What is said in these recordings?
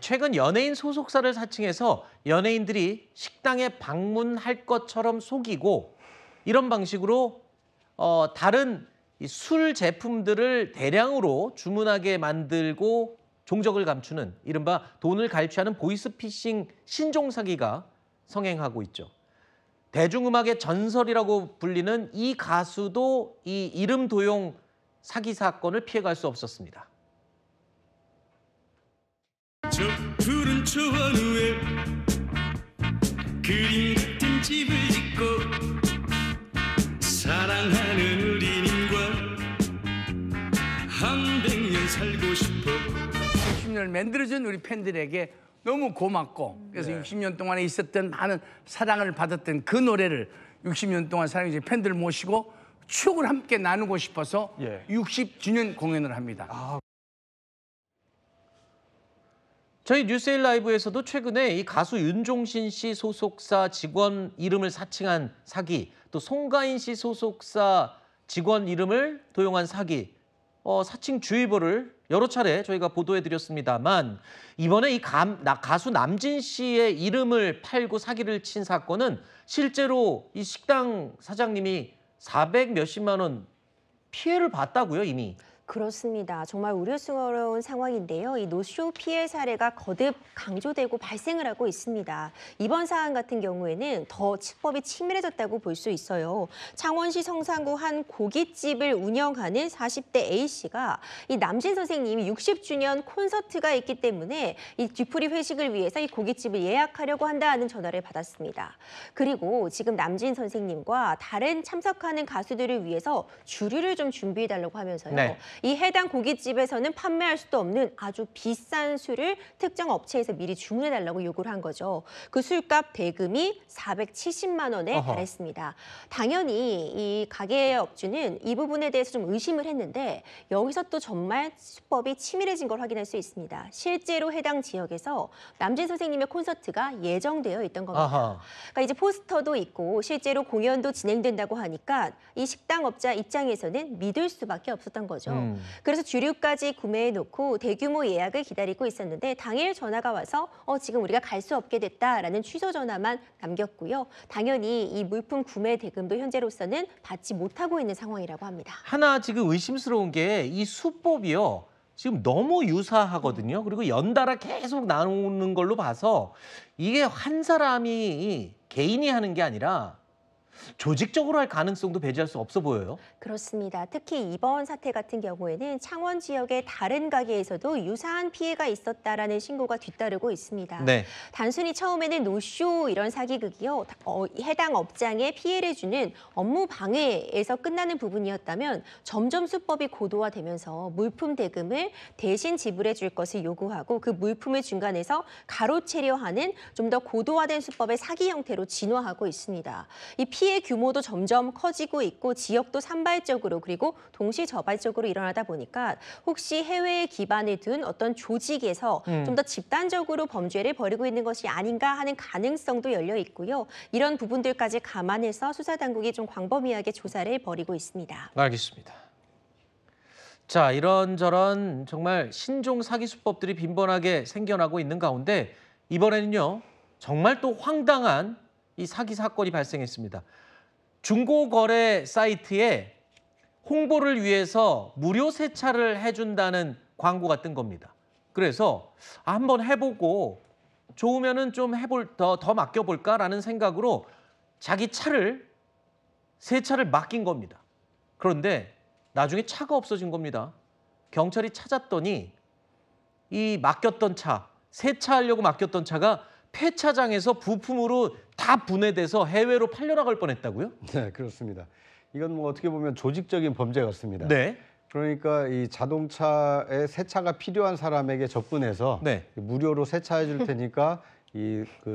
최근 연예인 소속사를 사칭해서 연예인들이 식당에 방문할 것처럼 속이고 이런 방식으로 다른 술 제품들을 대량으로 주문하게 만들고 종적을 감추는 이른바 돈을 갈취하는 보이스피싱 신종 사기가 성행하고 있죠. 대중음악의 전설이라고 불리는 이 가수도 이 이름 도용 사기 사건을 피해갈 수 없었습니다. 저 푸른 초원 위에 그림 같은 집을 짓고 사랑하는 우리님과 한 100년 살고 싶어. 60년을 만들어준 우리 팬들에게 너무 고맙고 그래서 60년 동안에 있었던 많은 사랑을 받았던 그 노래를 60년 동안 사랑해주신 팬들 모시고 추억을 함께 나누고 싶어서 60주년 공연을 합니다. 저희 뉴스에일 라이브에서도 최근에 이 가수 윤종신 씨 소속사 직원 이름을 사칭한 사기, 또 송가인 씨 소속사 직원 이름을 도용한 사기, 사칭 주의보를 여러 차례 저희가 보도해드렸습니다만 이번에 이 가수 남진 씨의 이름을 팔고 사기를 친 사건은 실제로 이 식당 사장님이 400 몇십만 원 피해를 봤다고요, 이미. 그렇습니다. 정말 우려스러운 상황인데요. 이 노쇼 피해 사례가 거듭 강조되고 발생을 하고 있습니다. 이번 사안 같은 경우에는 더 치법이 치밀해졌다고 볼 수 있어요. 창원시 성산구 한 고깃집을 운영하는 40대 A씨가 이 남진 선생님이 60주년 콘서트가 있기 때문에 이 뒤풀이 회식을 위해서 이 고깃집을 예약하려고 한다는 전화를 받았습니다. 그리고 지금 남진 선생님과 다른 참석하는 가수들을 위해서 주류를 좀 준비해달라고 하면서요. 네. 이 해당 고깃집에서는 판매할 수도 없는 아주 비싼 술을 특정 업체에서 미리 주문해달라고 요구를 한 거죠. 그 술값 대금이 470만 원에 달했습니다. 당연히 이 가게 업주는 이 부분에 대해서 좀 의심을 했는데 여기서 또 정말 수법이 치밀해진 걸 확인할 수 있습니다. 실제로 해당 지역에서 남진 선생님의 콘서트가 예정되어 있던 겁니다. 그러니까 이제 포스터도 있고 실제로 공연도 진행된다고 하니까 이 식당 업자 입장에서는 믿을 수밖에 없었던 거죠. 그래서 주류까지 구매해놓고 대규모 예약을 기다리고 있었는데 당일 전화가 와서 지금 우리가 갈 수 없게 됐다라는 취소 전화만 남겼고요. 당연히 이 물품 구매 대금도 현재로서는 받지 못하고 있는 상황이라고 합니다. 하나 지금 의심스러운 게 이 수법이요. 지금 너무 유사하거든요. 그리고 연달아 계속 나오는 걸로 봐서 이게 한 사람이 개인이 하는 게 아니라 조직적으로 할 가능성도 배제할 수 없어 보여요. 그렇습니다. 특히 이번 사태 같은 경우에는 창원 지역의 다른 가게에서도 유사한 피해가 있었다라는 신고가 뒤따르고 있습니다. 네. 단순히 처음에는 노쇼 이런 사기극이요. 해당 업장에 피해를 주는 업무 방해에서 끝나는 부분이었다면 점점 수법이 고도화되면서 물품 대금을 대신 지불해 줄 것을 요구하고 그 물품을 중간에서 가로채려 하는 좀 더 고도화된 수법의 사기 형태로 진화하고 있습니다. 이 피해 규모도 점점 커지고 있고 지역도 산발적으로 그리고 동시저발적으로 일어나다 보니까 혹시 해외에 기반을 둔 어떤 조직에서 좀 더 집단적으로 범죄를 벌이고 있는 것이 아닌가 하는 가능성도 열려 있고요. 이런 부분들까지 감안해서 수사당국이 좀 광범위하게 조사를 벌이고 있습니다. 알겠습니다. 자, 이런저런 정말 신종 사기 수법들이 빈번하게 생겨나고 있는 가운데 이번에는요. 정말 또 황당한 이 사기 사건이 발생했습니다. 중고거래 사이트에 홍보를 위해서 무료 세차를 해준다는 광고가 뜬 겁니다. 그래서 한번 해보고 좋으면은 좀 더 맡겨볼까라는 생각으로 자기 세차를 맡긴 겁니다. 그런데 나중에 차가 없어진 겁니다. 경찰이 찾았더니 이 맡겼던 차, 세차하려고 맡겼던 차가 폐차장에서 부품으로 다 분해돼서 해외로 팔려나갈 뻔했다고요? 네, 그렇습니다. 이건 뭐 어떻게 보면 조직적인 범죄 같습니다. 네. 그러니까 이 자동차에 세차가 필요한 사람에게 접근해서 네. 무료로 세차해 줄 테니까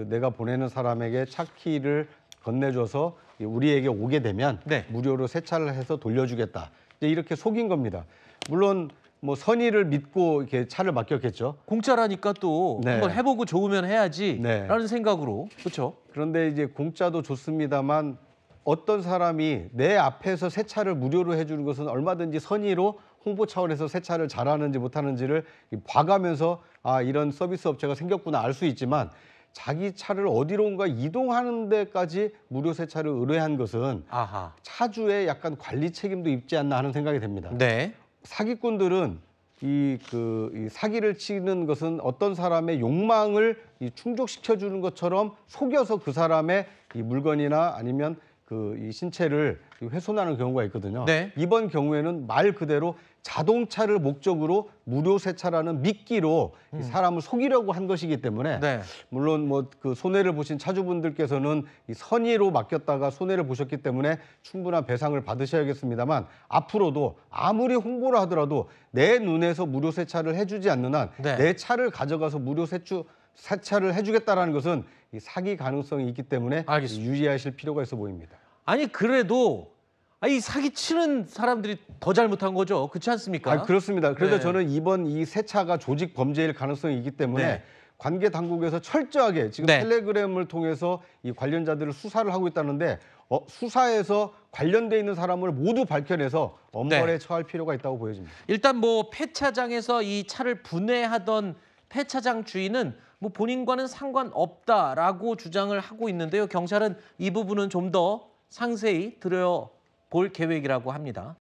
내가 보내는 사람에게 차 키를 건네줘서 우리에게 오게 되면 무료로 세차를 해서 돌려주겠다. 이제 이렇게 속인 겁니다. 물론 뭐 선의를 믿고 이렇게 차를 맡겼겠죠. 공짜라니까 또 한번 해보고 좋으면 해야지라는 생각으로. 그렇죠. 그런데 이제 공짜도 좋습니다만 어떤 사람이 내 앞에서 세차를 무료로 해주는 것은 얼마든지 선의로 홍보 차원에서 세차를 잘하는지 못하는지를 봐가면서 아 이런 서비스 업체가 생겼구나 알 수 있지만 자기 차를 어디론가 이동하는 데까지 무료 세차를 의뢰한 것은 아하. 차주의 약간 관리 책임도 있지 않나 하는 생각이 듭니다. 네. 사기꾼들은 이 사기를 치는 것은 어떤 사람의 욕망을 충족시켜 주는 것처럼 속여서 그 사람의 이 물건이나 아니면 이 신체를 훼손하는 경우가 있거든요. 네. 이번 경우에는 말 그대로 자동차를 목적으로 무료 세차라는 미끼로 이 사람을 속이려고 한 것이기 때문에 네. 물론 뭐 그 손해를 보신 차주분들께서는 이 선의로 맡겼다가 손해를 보셨기 때문에 충분한 배상을 받으셔야겠습니다만 앞으로도 아무리 홍보를 하더라도 내 눈에서 무료 세차를 해주지 않는 한 네. 내 차를 가져가서 무료 세차를 해주겠다라는 것은 이 사기 가능성이 있기 때문에 알겠습니다. 유의하실 필요가 있어 보입니다. 아니 그래도 이 사기 치는 사람들이 더 잘못한 거죠. 그렇지 않습니까? 아, 그렇습니다. 그래서 네. 저는 이번 이 세차가 조직 범죄일 가능성이 있기 때문에 네. 관계 당국에서 철저하게 지금 네. 텔레그램을 통해서 이 관련자들을 수사를 하고 있다는데 수사에서 관련돼 있는 사람을 모두 밝혀내서 엄벌에 네. 처할 필요가 있다고 보여집니다. 일단 뭐 폐차장에서 이 차를 분해하던 폐차장 주인은 뭐 본인과는 상관없다라고 주장을 하고 있는데요. 경찰은 이 부분은 좀 더 상세히 들여볼 계획이라고 합니다.